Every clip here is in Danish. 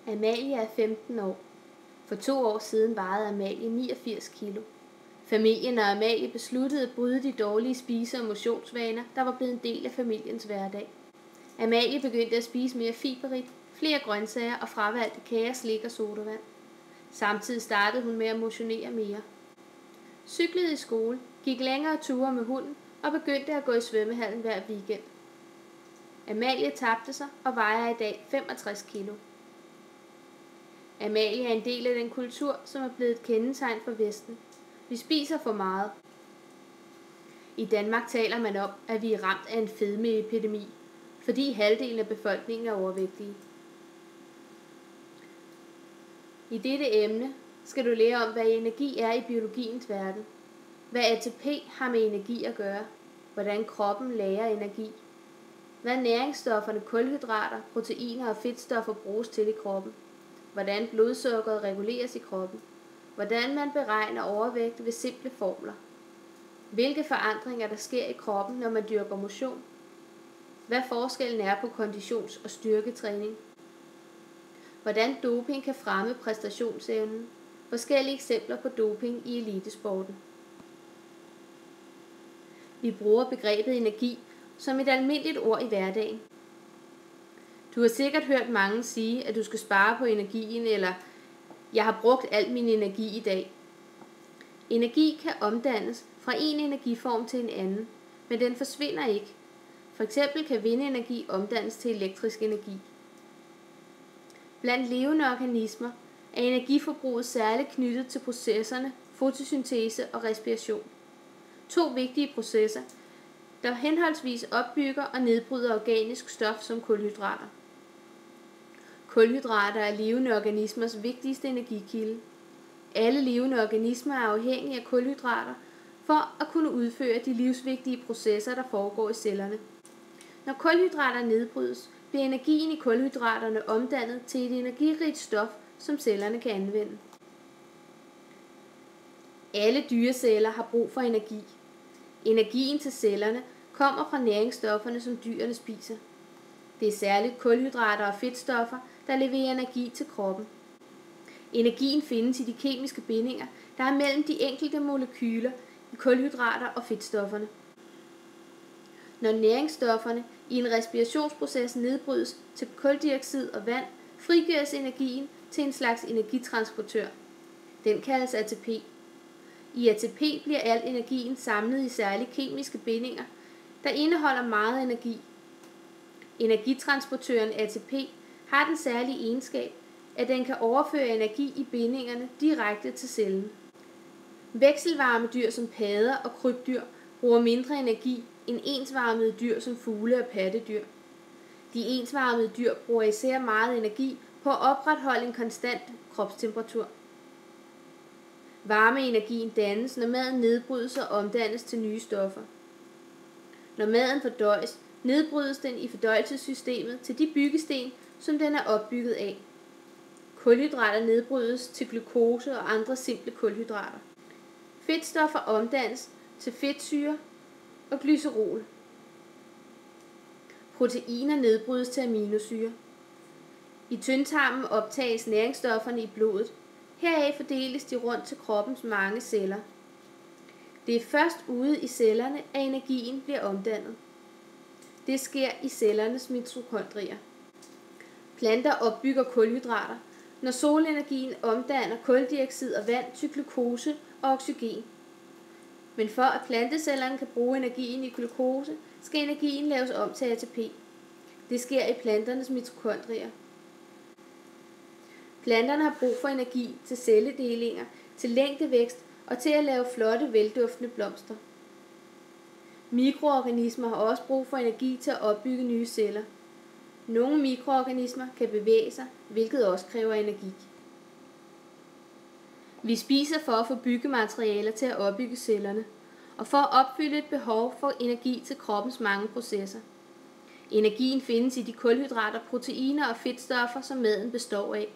Amalie er 15 år. For 2 år siden vejede Amalie 89 kilo. Familien og Amalie besluttede at bryde de dårlige spise- og motionsvaner, der var blevet en del af familiens hverdag. Amalie begyndte at spise mere fiberrigt, flere grøntsager og fravalgte kager, slik og sodavand. Samtidig startede hun med at motionere mere. Cyklede i skole, gik længere ture med hunden og begyndte at gå i svømmehallen hver weekend. Amalie tabte sig og vejer i dag 65 kilo. Amalie er en del af den kultur, som er blevet et kendetegn for Vesten. Vi spiser for meget. I Danmark taler man om, at vi er ramt af en fedmeepidemi, fordi halvdelen af befolkningen er overvægtige. I dette emne skal du lære om, hvad energi er i biologiens verden, hvad ATP har med energi at gøre, hvordan kroppen lagrer energi, hvad næringsstofferne kulhydrater, proteiner og fedtstoffer bruges til i kroppen, hvordan blodsukkeret reguleres i kroppen, hvordan man beregner overvægt ved simple formler, hvilke forandringer der sker i kroppen, når man dyrker motion, hvad forskellen er på konditions- og styrketræning, hvordan doping kan fremme præstationsevnen, forskellige eksempler på doping i elitesporten. Vi bruger begrebet energi som et almindeligt ord i hverdagen. Du har sikkert hørt mange sige, at du skal spare på energien, eller jeg har brugt al min energi i dag. Energi kan omdannes fra en energiform til en anden, men den forsvinder ikke. For eksempel kan vindenergi omdannes til elektrisk energi. Blandt levende organismer er energiforbruget særligt knyttet til processerne fotosyntese og respiration. 2 vigtige processer, der henholdsvis opbygger og nedbryder organisk stof som kulhydrater. Kulhydrater er levende organismers vigtigste energikilde. Alle levende organismer er afhængige af kulhydrater for at kunne udføre de livsvigtige processer, der foregår i cellerne. Når kulhydrater nedbrydes, bliver energien i kulhydraterne omdannet til et energirigt stof, som cellerne kan anvende. Alle dyreceller har brug for energi. Energien til cellerne kommer fra næringsstofferne, som dyrene spiser. Det er særligt kulhydrater og fedtstoffer, der leverer energi til kroppen. Energien findes i de kemiske bindinger, der er mellem de enkelte molekyler i kulhydrater og fedtstofferne. Når næringsstofferne i en respirationsproces nedbrydes til kuldioxid og vand, frigøres energien til en slags energitransportør. Den kaldes ATP. I ATP bliver al energien samlet i særlige kemiske bindinger, der indeholder meget energi. Energitransportøren ATP har den særlige egenskab, at den kan overføre energi i bindingerne direkte til cellen. Vekselvarme dyr som padder og krybdyr bruger mindre energi end ensvarmede dyr som fugle og pattedyr. De ensvarmede dyr bruger især meget energi på at opretholde en konstant kropstemperatur. Varmeenergien dannes, når maden nedbrydes og omdannes til nye stoffer. Når maden fordøjes, nedbrydes den i fordøjelsessystemet til de byggesten, som den er opbygget af. Kulhydrater nedbrydes til glukose og andre simple kulhydrater. Fedtstoffer omdannes til fedtsyre og glycerol. Proteiner nedbrydes til aminosyre. I tyndtarmen optages næringsstofferne i blodet. Heraf fordeles de rundt til kroppens mange celler. Det er først ude i cellerne, at energien bliver omdannet. Det sker i cellernes mitokondrier. Planter opbygger kulhydrater, når solenergien omdanner kuldioxid og vand til glukose og oxygen. Men for at plantecellerne kan bruge energien i glukose, skal energien laves om til ATP. Det sker i planternes mitokondrier. Planterne har brug for energi til celledelinger, til længdevækst og til at lave flotte, velduftende blomster. Mikroorganismer har også brug for energi til at opbygge nye celler. Nogle mikroorganismer kan bevæge sig, hvilket også kræver energi. Vi spiser for at få byggematerialer til at opbygge cellerne, og for at opfylde et behov for energi til kroppens mange processer. Energien findes i de kulhydrater, proteiner og fedtstoffer, som maden består af.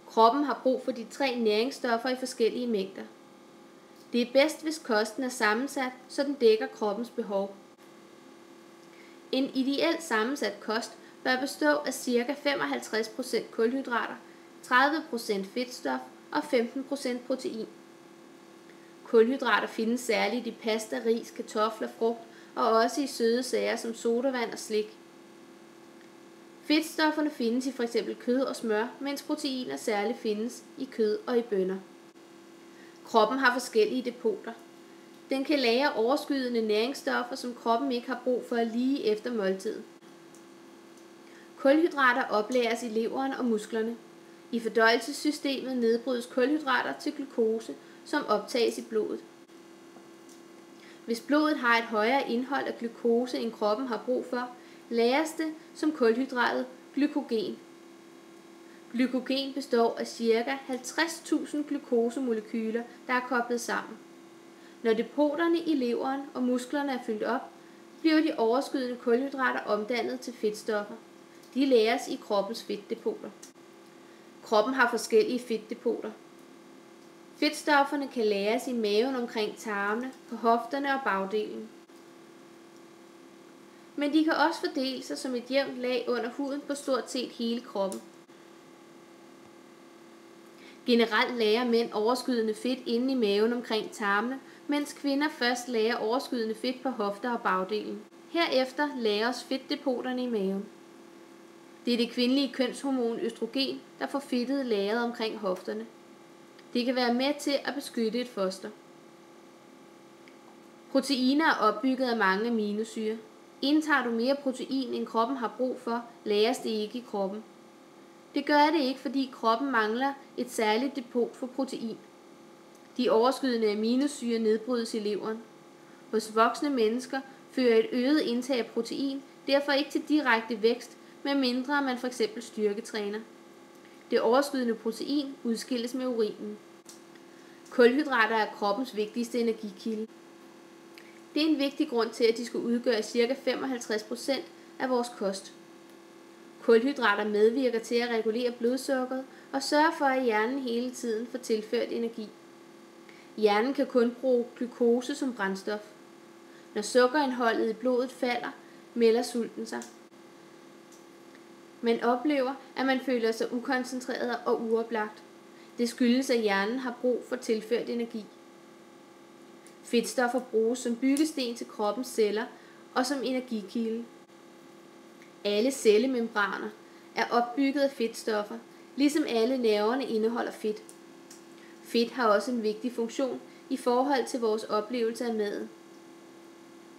Kroppen har brug for de 3 næringsstoffer i forskellige mængder. Det er bedst, hvis kosten er sammensat, så den dækker kroppens behov. En ideelt sammensat kost bør bestå af ca. 55% kulhydrater, 30% fedtstof og 15% protein. Kulhydrater findes særligt i pasta, ris, kartofler, frugt og også i søde sager som sodavand og slik. Fedtstofferne findes i f.eks. kød og smør, mens proteiner særligt findes i kød og i bønner. Kroppen har forskellige depoter. Den kan lagre overskydende næringsstoffer, som kroppen ikke har brug for lige efter måltidet. Kulhydrater oplæres i leveren og musklerne. I fordøjelsessystemet nedbrydes kulhydrater til glukose, som optages i blodet. Hvis blodet har et højere indhold af glukose, end kroppen har brug for, lagres det som kulhydratet glykogen. Glykogen består af ca. 50.000 glukosemolekyler, der er koblet sammen. Når depoterne i leveren og musklerne er fyldt op, bliver de overskydende kulhydrater omdannet til fedtstoffer. De lagres i kroppens fedtdepoter. Kroppen har forskellige fedtdepoter. Fedtstofferne kan lagres i maven omkring tarmene, på hofterne og bagdelen. Men de kan også fordele sig som et jævnt lag under huden på stort set hele kroppen. Generelt lagrer mænd overskydende fedt inde i maven omkring tarmene, mens kvinder først lagrer overskydende fedt på hofter og bagdelen. Herefter lagres fedtdepoterne i maven. Det er det kvindelige kønshormon østrogen, der får fedtet lagret omkring hofterne. Det kan være med til at beskytte et foster. Proteiner er opbygget af mange aminosyrer. Indtager du mere protein, end kroppen har brug for, lagres det ikke i kroppen. Det gør det ikke, fordi kroppen mangler et særligt depot for protein. De overskydende aminosyrer nedbrydes i leveren. Hos voksne mennesker fører et øget indtag af protein derfor ikke til direkte vækst, medmindre man f.eks. styrketræner. Det overskydende protein udskilles med urinen. Kulhydrater er kroppens vigtigste energikilde. Det er en vigtig grund til, at de skal udgøre ca. 55% af vores kost. Kulhydrater medvirker til at regulere blodsukkeret og sørge for, at hjernen hele tiden får tilført energi. Hjernen kan kun bruge glukose som brændstof. Når sukkerindholdet i blodet falder, melder sulten sig. Man oplever, at man føler sig ukoncentreret og uoplagt. Det skyldes, at hjernen har brug for tilført energi. Fedtstoffer bruges som byggesten til kroppens celler og som energikilde. Alle cellemembraner er opbygget af fedtstoffer, ligesom alle nerverne indeholder fedt. Fedt har også en vigtig funktion i forhold til vores oplevelse af maden.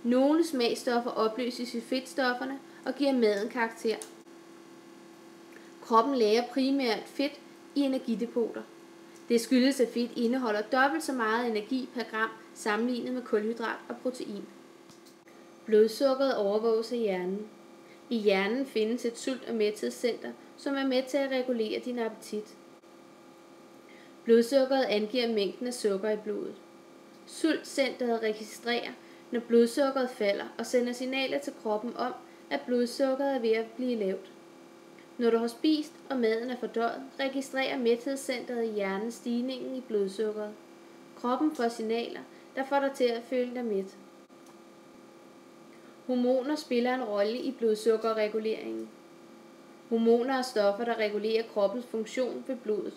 Nogle smagstoffer opløses i fedtstofferne og giver maden karakter. Kroppen lagrer primært fedt i energidepoter. Det skyldes, at fedt indeholder dobbelt så meget energi per gram sammenlignet med kulhydrat og protein. Blodsukkeret overvåges af hjernen. I hjernen findes et sult- og mæthedscenter, som er med til at regulere din appetit. Blodsukkeret angiver mængden af sukker i blodet. Sultcenteret registrerer, når blodsukkeret falder og sender signaler til kroppen om, at blodsukkeret er ved at blive lavt. Når du har spist og maden er fordøjet, registrerer mæthedscenteret i hjernen stigningen i blodsukkeret. Kroppen får signaler, der får dig til at føle dig mæt. Hormoner spiller en rolle i blodsukkerreguleringen. Hormoner er stoffer, der regulerer kroppens funktion ved blodet.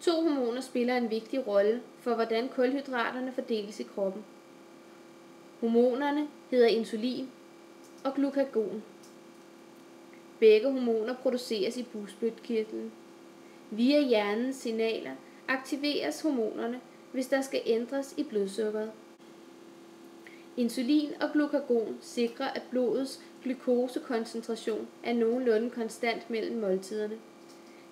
2 hormoner spiller en vigtig rolle for, hvordan kulhydraterne fordeles i kroppen. Hormonerne hedder insulin og glukagon. Begge hormoner produceres i bugspytkirtlen. Via hjernens signaler aktiveres hormonerne, hvis der skal ændres i blodsukkeret. Insulin og glukagon sikrer, at blodets glukosekoncentration er nogenlunde konstant mellem måltiderne.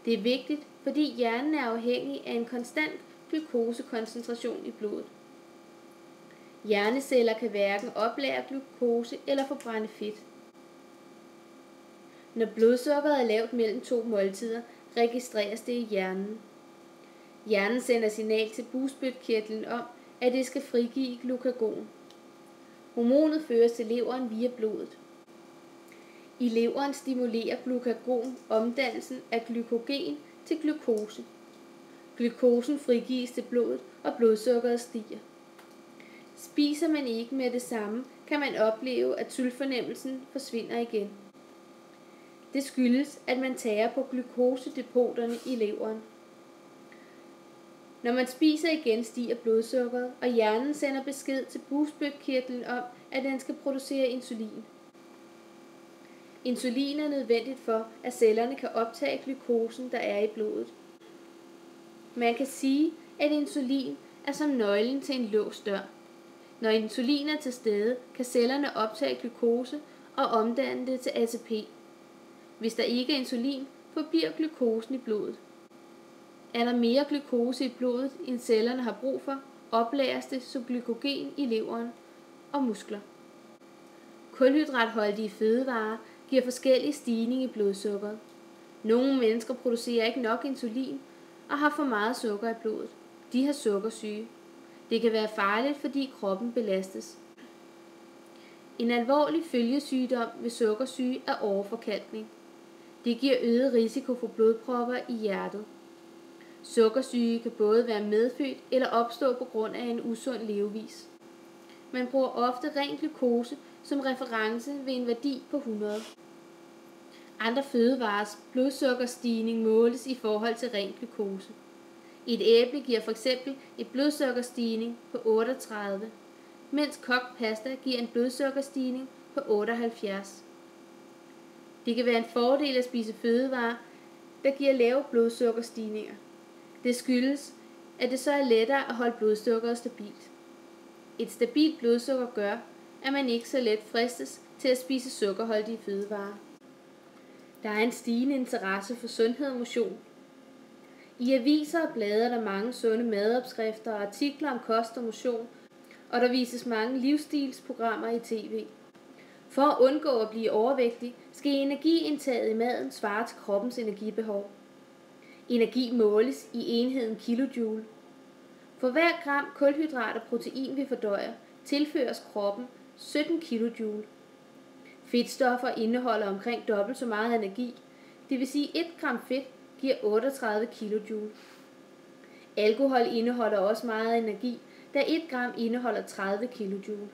Det er vigtigt, fordi hjernen er afhængig af en konstant glukosekoncentration i blodet. Hjerneceller kan hverken oplære glukose eller forbrænde fedt. Når blodsukkeret er lavt mellem 2 måltider, registreres det i hjernen. Hjernen sender signal til bugspytkirtlen om, at det skal frigive glukagon. Hormonet føres til leveren via blodet. I leveren stimulerer glukagon omdannelsen af glykogen til glukose. Glukosen frigives til blodet, og blodsukkeret stiger. Spiser man ikke med det samme, kan man opleve, at sultfornemmelsen forsvinder igen. Det skyldes, at man tærer på glukosedepoterne i leveren. Når man spiser igen, stiger blodsukkeret, og hjernen sender besked til bugspytkirtlen om, at den skal producere insulin. Insulin er nødvendigt for, at cellerne kan optage glukosen, der er i blodet. Man kan sige, at insulin er som nøglen til en låst dør. Når insulin er til stede, kan cellerne optage glukose og omdanne det til ATP. Hvis der ikke er insulin, forbliver glukosen i blodet. Er der mere glukose i blodet, end cellerne har brug for, oplagres det som glykogen i leveren og muskler. Kulhydratholdige fødevarer giver forskellig stigning i blodsukkeret. Nogle mennesker producerer ikke nok insulin og har for meget sukker i blodet. De har sukkersyge. Det kan være farligt, fordi kroppen belastes. En alvorlig følgesygdom ved sukkersyge er åreforkalkning. Det giver øget risiko for blodpropper i hjertet. Sukkersyge kan både være medfødt eller opstå på grund af en usund levevis. Man bruger ofte ren glukose som reference ved en værdi på 100. Andre fødevarers blodsukkerstigning måles i forhold til ren glukose. Et æble giver f.eks. et blodsukkerstigning på 38, mens kogt pasta giver en blodsukkerstigning på 78. Det kan være en fordel at spise fødevarer, der giver lave blodsukkerstigninger. Det skyldes, at det så er lettere at holde blodsukkeret stabilt. Et stabilt blodsukker gør, at man ikke så let fristes til at spise sukkerholdige fødevarer. Der er en stigende interesse for sundhed og motion. I aviser og blade er der mange sunde madopskrifter og artikler om kost og motion, og der vises mange livsstilsprogrammer i tv. For at undgå at blive overvægtig, skal energiindtaget i maden svare til kroppens energibehov. Energi måles i enheden kilojoule. For hver gram kulhydrat og protein vi fordøjer, tilføres kroppen 17 kilojoule. Fedtstoffer indeholder omkring dobbelt så meget energi, det vil sige 1 gram fedt giver 38 kilojoule. Alkohol indeholder også meget energi, da 1 gram indeholder 30 kilojoule.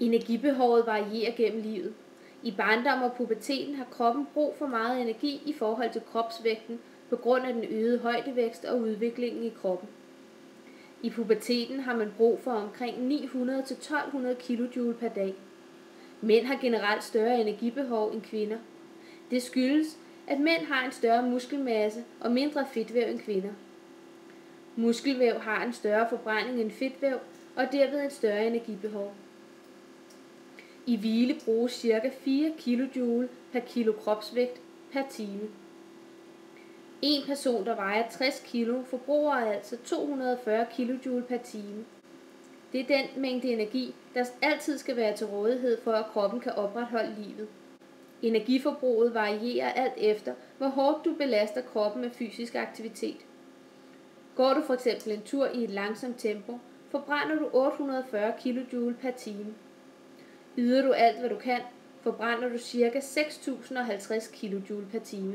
Energibehovet varierer gennem livet. I barndom og puberteten har kroppen brug for meget energi i forhold til kropsvægten på grund af den øgede højdevækst og udviklingen i kroppen. I puberteten har man brug for omkring 900-1200 kJ per dag. Mænd har generelt større energibehov end kvinder. Det skyldes, at mænd har en større muskelmasse og mindre fedtvæv end kvinder. Muskelvæv har en større forbrænding end fedtvæv og derved et større energibehov. I hvile bruges ca. 4 kJ per kilo kropsvægt per time. En person, der vejer 60 kg, forbruger altså 240 kJ per time. Det er den mængde energi, der altid skal være til rådighed for, at kroppen kan opretholde livet. Energiforbruget varierer alt efter, hvor hårdt du belaster kroppen med fysisk aktivitet. Går du f.eks. en tur i et langsomt tempo, forbrænder du 840 kJ per time. Yder du alt, hvad du kan, forbrænder du ca. 6050 kJ per time.